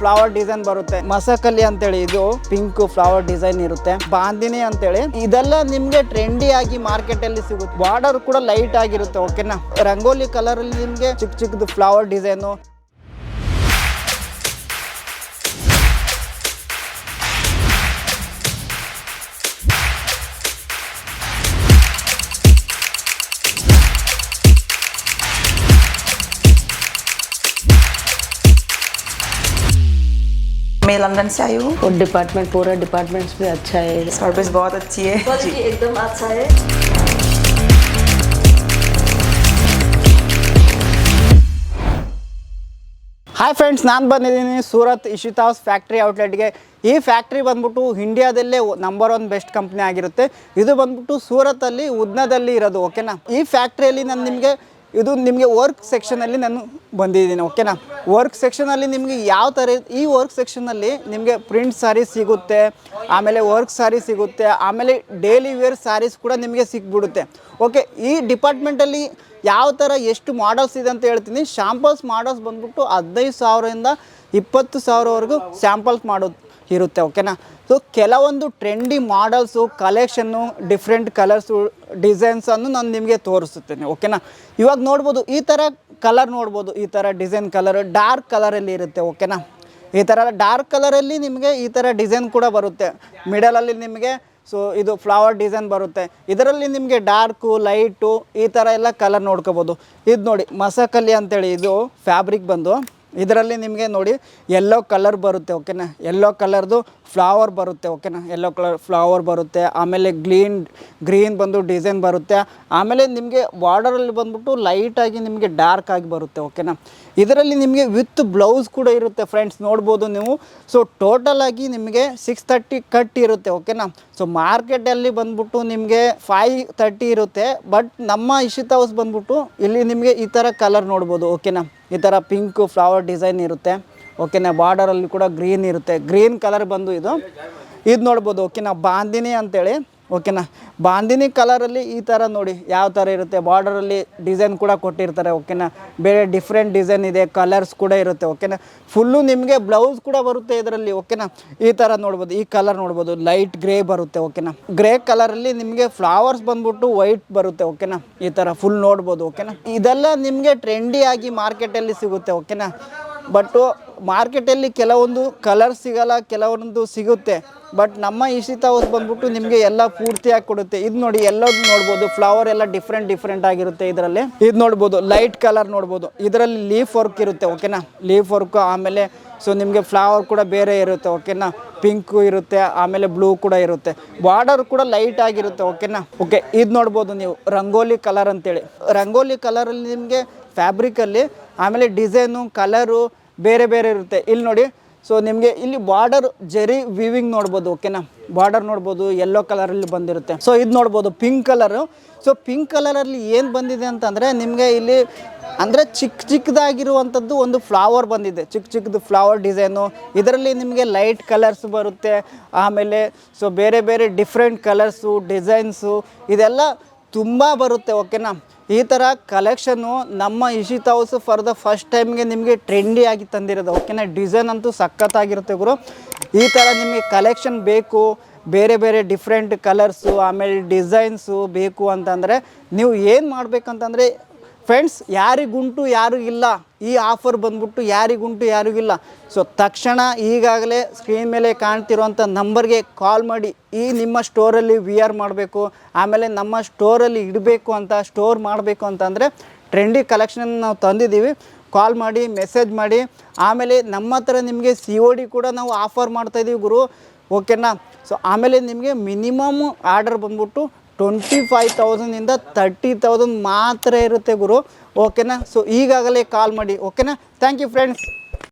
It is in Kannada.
ಫ್ಲವರ್ ಡಿಸೈನ್ ಬರುತ್ತೆ. ಮಸಕಲಿ ಅಂತೇಳಿ ಇದು ಪಿಂಕ್ ಫ್ಲವರ್ ಡಿಸೈನ್ ಇರುತ್ತೆ. ಬಾಂದಿನಿ ಅಂತೇಳಿ ಇದೆಲ್ಲ ನಿಮ್ಗೆ ಟ್ರೆಂಡಿ ಆಗಿ ಮಾರ್ಕೆಟ್ ಅಲ್ಲಿ ಸಿಗುತ್ತೆ. ಬಾರ್ಡರ್ ಕೂಡ ಲೈಟ್ ಆಗಿರುತ್ತೆ. ಓಕೆನಾ, ರಂಗೋಲಿ ಕಲರ್ ಅಲ್ಲಿ ನಿಮ್ಗೆ ಚಿಕ್ಕ ಚಿಕ್ಕದು ಫ್ಲವರ್ ಡಿಸೈನು. मैं लंदन से आई हूँ और डिपार्टमेंट पूरा डिपार्टमेंट्स भी अच्छा है, सर्विस बहुत अच्छी है, क्वालिटी एकदम अच्छा है। ಹಾಯ್ ಫ್ರೆಂಡ್ಸ್, ನಾನು ಬಂದಿದ್ದೀನಿ ಸೂರತ್ ಇಶಿತಾ ಹೌಸ್ ಫ್ಯಾಕ್ಟ್ರಿ ಔಟ್ಲೆಟ್ಗೆ. ಈ ಫ್ಯಾಕ್ಟ್ರಿ ಬಂದ್ಬಿಟ್ಟು ಇಂಡಿಯಾದಲ್ಲೇ ನಂಬರ್ 1 ಬೆಸ್ಟ್ ಕಂಪ್ನಿ ಆಗಿರುತ್ತೆ. ಇದು ಬಂದ್ಬಿಟ್ಟು ಸೂರತಲ್ಲಿ ಉದ್ನದಲ್ಲಿ ಇರೋದು. ಓಕೆನಾ, ಈ ಫ್ಯಾಕ್ಟ್ರಿಯಲ್ಲಿ ನಾನು ನಿಮಗೆ ವರ್ಕ್ ಸೆಕ್ಷನಲ್ಲಿ ನಾನು ಬಂದಿದ್ದೀನಿ. ಓಕೆನಾ, ವರ್ಕ್ ಸೆಕ್ಷನಲ್ಲಿ ನಿಮಗೆ ಯಾವ ಥರ ಈ ವರ್ಕ್ ಸೆಕ್ಷನಲ್ಲಿ ನಿಮಗೆ ಪ್ರಿಂಟ್ ಸ್ಯಾರೀಸ್ ಸಿಗುತ್ತೆ, ಆಮೇಲೆ ವರ್ಕ್ ಸ್ಯಾರೀಸ್ ಸಿಗುತ್ತೆ, ಆಮೇಲೆ ಡೈಲಿ ವೇರ್ ಸ್ಯಾರೀಸ್ ಕೂಡ ನಿಮಗೆ ಸಿಕ್ಬಿಡುತ್ತೆ. ಓಕೆ, ಈ ಡಿಪಾರ್ಟ್ಮೆಂಟಲ್ಲಿ ಯಾವ ಥರ ಎಷ್ಟು ಮಾಡಲ್ಸ್ ಇದೆ ಅಂತ ಹೇಳ್ತೀನಿ. ಶಾಂಪಲ್ಸ್ ಮಾಡಲ್ಸ್ ಬಂದ್ಬಿಟ್ಟು 15,000ರಿಂದ 20,000ವರೆಗೂ ಸ್ಯಾಂಪಲ್ಸ್ ಮಾಡೋದು ಇರುತ್ತೆ. ಓಕೆನಾ, ಸೊ ಕೆಲವೊಂದು ಟ್ರೆಂಡಿ ಮಾಡಲ್ಸು, ಕಲೆಕ್ಷನ್ನು, ಡಿಫ್ರೆಂಟ್ ಕಲರ್ಸು, ಡಿಸೈನ್ಸನ್ನು ನಾನು ನಿಮಗೆ ತೋರಿಸುತ್ತೇನೆ. ಓಕೆನಾ, ಇವಾಗ ನೋಡ್ಬೋದು, ಈ ಥರ ಕಲರ್ ನೋಡ್ಬೋದು, ಈ ಥರ ಡಿಸೈನ್ ಕಲರ್ ಡಾರ್ಕ್ ಕಲರಲ್ಲಿ ಇರುತ್ತೆ. ಓಕೆನಾ, ಈ ಥರ ಡಾರ್ಕ್ ಕಲರಲ್ಲಿ ನಿಮಗೆ ಈ ಥರ ಡಿಸೈನ್ ಕೂಡ ಬರುತ್ತೆ. ಮಿಡಲಲ್ಲಿ ನಿಮಗೆ ಸೊ ಇದು ಫ್ಲವರ್ ಡಿಸೈನ್ ಬರುತ್ತೆ. ಇದರಲ್ಲಿ ನಿಮಗೆ ಡಾರ್ಕು, ಲೈಟು, ಈ ಥರ ಎಲ್ಲ ಕಲರ್ ನೋಡ್ಕೋಬೋದು. ಇದು ನೋಡಿ ಮಸಕಲಿ ಅಂತೇಳಿ ಇದು ಫ್ಯಾಬ್ರಿಕ್ ಬಂದು ಇದರಲ್ಲಿ ನಿಮಗೆ ನೋಡಿ ಯೆಲ್ಲೋ ಕಲರ್ ಬರುತ್ತೆ. ಓಕೆನಾ, ಯೆಲ್ಲೋ ಕಲರ್ದು ಫ್ಲವರ್ ಬರುತ್ತೆ. ಓಕೆನಾ, ಯೆಲ್ಲೋ ಕಲರ್ ಫ್ಲವರ್ ಬರುತ್ತೆ. ಆಮೇಲೆ ಗ್ರೀನ್ ಬಂದು ಡಿಸೈನ್ ಬರುತ್ತೆ. ಆಮೇಲೆ ನಿಮಗೆ ಬಾರ್ಡರಲ್ಲಿ ಬಂದ್ಬಿಟ್ಟು ಲೈಟಾಗಿ ನಿಮಗೆ ಡಾರ್ಕ್ ಆಗಿ ಬರುತ್ತೆ. ಓಕೆನಾ, ಇದರಲ್ಲಿ ನಿಮಗೆ ವಿತ್ ಬ್ಲೌಸ್ ಕೂಡ ಇರುತ್ತೆ. ಫ್ರೆಂಡ್ಸ್ ನೋಡ್ಬೋದು ನೀವು. ಸೊ ಟೋಟಲಾಗಿ ನಿಮಗೆ 630 ಕಟ್ ಇರುತ್ತೆ. ಓಕೆನಾ, ಸೊ ಮಾರ್ಕೆಟಲ್ಲಿ ಬಂದ್ಬಿಟ್ಟು ನಿಮಗೆ 530 ಇರುತ್ತೆ. ಬಟ್ ನಮ್ಮ ಇಶಿತಾ ಹೌಸ್ ಬಂದ್ಬಿಟ್ಟು ಇಲ್ಲಿ ನಿಮಗೆ ಈ ಥರ ಕಲರ್ ನೋಡ್ಬೋದು. ಓಕೆನಾ, ಈ ಥರ ಪಿಂಕ್ ಫ್ಲವರ್ ಡಿಸೈನ್ ಇರುತ್ತೆ. ಓಕೆನಾ, ಬಾರ್ಡರಲ್ಲಿ ಕೂಡ ಗ್ರೀನ್ ಇರುತ್ತೆ. ಗ್ರೀನ್ ಕಲರ್ ಬಂದು ಇದು ನೋಡ್ಬೋದು. ಓಕೆನಾ, ಬಾಂದಿನಿ ಅಂತೇಳಿ. ಓಕೆನಾ, ಬಾಂದಿನಿ ಕಲರಲ್ಲಿ ಈ ಥರ ನೋಡಿ ಯಾವ ಥರ ಇರುತ್ತೆ. ಬಾರ್ಡರಲ್ಲಿ ಡಿಸೈನ್ ಕೂಡ ಕೊಟ್ಟಿರ್ತಾರೆ. ಓಕೆನಾ, ಬೇರೆ ಡಿಫ್ರೆಂಟ್ ಡಿಸೈನ್ ಇದೆ, ಕಲರ್ಸ್ ಕೂಡ ಇರುತ್ತೆ. ಓಕೆನಾ, ಫುಲ್ಲು ನಿಮಗೆ ಬ್ಲೌಸ್ ಕೂಡ ಬರುತ್ತೆ ಇದರಲ್ಲಿ. ಓಕೆನಾ, ಈ ಥರ ನೋಡ್ಬೋದು. ಈ ಕಲರ್ ನೋಡ್ಬೋದು, ಲೈಟ್ ಗ್ರೇ ಬರುತ್ತೆ. ಓಕೆನಾ, ಗ್ರೇ ಕಲರಲ್ಲಿ ನಿಮಗೆ ಫ್ಲವರ್ಸ್ ಬಂದ್ಬಿಟ್ಟು ವೈಟ್ ಬರುತ್ತೆ. ಓಕೆನಾ, ಈ ಥರ ಫುಲ್ ನೋಡ್ಬೋದು. ಓಕೆನಾ, ಇದೆಲ್ಲ ನಿಮಗೆ ಟ್ರೆಂಡಿ ಆಗಿ ಮಾರ್ಕೆಟಲ್ಲಿ ಸಿಗುತ್ತೆ. ಓಕೆನಾ, ಬಟ್ಟು ಮಾರ್ಕೆಟಲ್ಲಿ ಕೆಲವೊಂದು ಕಲರ್ ಸಿಗಲ್ಲ, ಕೆಲವೊಂದು ಸಿಗುತ್ತೆ. ಬಟ್ ನಮ್ಮ ಇಶಿತಾ ಹೌಸ್ ಬಂದ್ಬಿಟ್ಟು ನಿಮಗೆ ಎಲ್ಲ ಪೂರ್ತಿಯಾಗಿ ಕೊಡುತ್ತೆ. ಇದು ನೋಡಿ ಎಲ್ಲದು ನೋಡ್ಬೋದು, ಫ್ಲವರ್ ಎಲ್ಲ ಡಿಫ್ರೆಂಟ್ ಆಗಿರುತ್ತೆ ಇದರಲ್ಲಿ. ಇದು ನೋಡ್ಬೋದು, ಲೈಟ್ ಕಲರ್ ನೋಡ್ಬೋದು. ಇದರಲ್ಲಿ ಲೀಫ್ ವರ್ಕ್ ಇರುತ್ತೆ. ಓಕೆನಾ, ಲೀಫ್ ವರ್ಕ್. ಆಮೇಲೆ ಸೊ ನಿಮಗೆ ಫ್ಲವರ್ ಕೂಡ ಬೇರೆ ಇರುತ್ತೆ. ಓಕೆನಾ, ಪಿಂಕು ಇರುತ್ತೆ, ಆಮೇಲೆ ಬ್ಲೂ ಕೂಡ ಇರುತ್ತೆ. ಬಾರ್ಡರ್ ಕೂಡ ಲೈಟ್ ಆಗಿರುತ್ತೆ. ಓಕೆನಾ, ಓಕೆ, ಇದು ನೋಡ್ಬೋದು ನೀವು ರಂಗೋಲಿ ಕಲರ್ ಅಂತೇಳಿ. ರಂಗೋಲಿ ಕಲರಲ್ಲಿ ನಿಮಗೆ ಫ್ಯಾಬ್ರಿಕಲ್ಲಿ ಆಮೇಲೆ ಡಿಸೈನು, ಕಲರು ಬೇರೆ ಇರುತ್ತೆ. ಇಲ್ಲಿ ನೋಡಿ, ಸೊ ನಿಮಗೆ ಇಲ್ಲಿ ಬಾರ್ಡರ್ ಜೆರಿ ವಿವಿಂಗ್ ನೋಡ್ಬೋದು. ಓಕೆನಾ, ಬಾರ್ಡರ್ ನೋಡ್ಬೋದು, ಯೆಲ್ಲೋ ಕಲರಲ್ಲಿ ಬಂದಿರುತ್ತೆ. ಸೊ ಇದು ನೋಡ್ಬೋದು ಪಿಂಕ್ ಕಲರು. ಸೊ ಪಿಂಕ್ ಕಲರಲ್ಲಿ ಏನು ಬಂದಿದೆ ಅಂತಂದರೆ ನಿಮಗೆ ಇಲ್ಲಿ ಅಂದರೆ ಚಿಕ್ಕದಾಗಿರುವಂಥದ್ದು ಒಂದು ಫ್ಲವರ್ ಬಂದಿದೆ, ಚಿಕ್ಕದು ಫ್ಲವರ್ ಡಿಸೈನು. ಇದರಲ್ಲಿ ನಿಮಗೆ ಲೈಟ್ ಕಲರ್ಸ್ ಬರುತ್ತೆ. ಆಮೇಲೆ ಸೊ ಬೇರೆ ಡಿಫ್ರೆಂಟ್ ಕಲರ್ಸು, ಡಿಸೈನ್ಸು ಇದೆಲ್ಲ ತುಂಬ ಬರುತ್ತೆ. ಓಕೆನಾ, ಈ ಥರ ಕಲೆಕ್ಷನ್ನು ನಮ್ಮ Ishita house for the first ಟೈಮ್ಗೆ ನಿಮಗೆ ಟ್ರೆಂಡಿ ಆಗಿ ತಂದಿರೋದು. ಓಕೆನಾ, ಡಿಸೈನ್ ಅಂತೂ ಸಖತ್ತಾಗಿರುತ್ತೆ ಗುರು. ಈ ಥರ ನಿಮಗೆ ಕಲೆಕ್ಷನ್ ಬೇಕು, ಬೇರೆ ಡಿಫ್ರೆಂಟ್ ಕಲರ್ಸು, ಆಮೇಲೆ ಡಿಸೈನ್ಸು ಬೇಕು ಅಂತಂದರೆ ನೀವು ಏನು ಮಾಡಬೇಕಂತಂದರೆ ಫ್ರೆಂಡ್ಸ್, ಯಾರಿಗುಂಟು ಯಾರಿಗಿಲ್ಲ. ಈ ಆಫರ್ ಬಂದ್ಬಿಟ್ಟು ಯಾರಿಗುಂಟು ಯಾರಿಗಿಲ್ಲ. ಸೊ ತಕ್ಷಣ ಈಗಾಗಲೇ ಸ್ಕ್ರೀನ್ ಮೇಲೆ ಕಾಣ್ತಿರುವಂಥ ನಂಬರ್ಗೆ ಕಾಲ್ ಮಾಡಿ ಈ ನಿಮ್ಮ ಸ್ಟೋರಲ್ಲಿ ವಿಯರ್ ಮಾಡಬೇಕು, ಆಮೇಲೆ ನಮ್ಮ ಸ್ಟೋರಲ್ಲಿ ಇಡಬೇಕು ಅಂತ, ಸ್ಟೋರ್ ಮಾಡಬೇಕು ಅಂತಂದರೆ ಟ್ರೆಂಡಿ ಕಲೆಕ್ಷನ್ ನಾವು ತಂದಿದ್ದೀವಿ. ಕಾಲ್ ಮಾಡಿ, ಮೆಸೇಜ್ ಮಾಡಿ. ಆಮೇಲೆ ನಮ್ಮ ಹತ್ರ ನಿಮಗೆ COD ಕೂಡ ನಾವು ಆಫರ್ ಮಾಡ್ತಾಯಿದ್ದೀವಿ ಗುರು. ಓಕೆನಾ, ಸೊ ಆಮೇಲೆ ನಿಮಗೆ ಮಿನಿಮಮ್ ಆರ್ಡರ್ ಬಂದ್ಬಿಟ್ಟು 25,000ಇಂದ 30,000 ಮಾತ್ರ ಇರುತ್ತೆ ಗುರು. ಓಕೆನಾ, ಸೊ ಈಗಾಗಲೇ ಕಾಲ್ ಮಾಡಿ. ಓಕೆನಾ, ಥ್ಯಾಂಕ್ ಯು ಫ್ರೆಂಡ್ಸ್.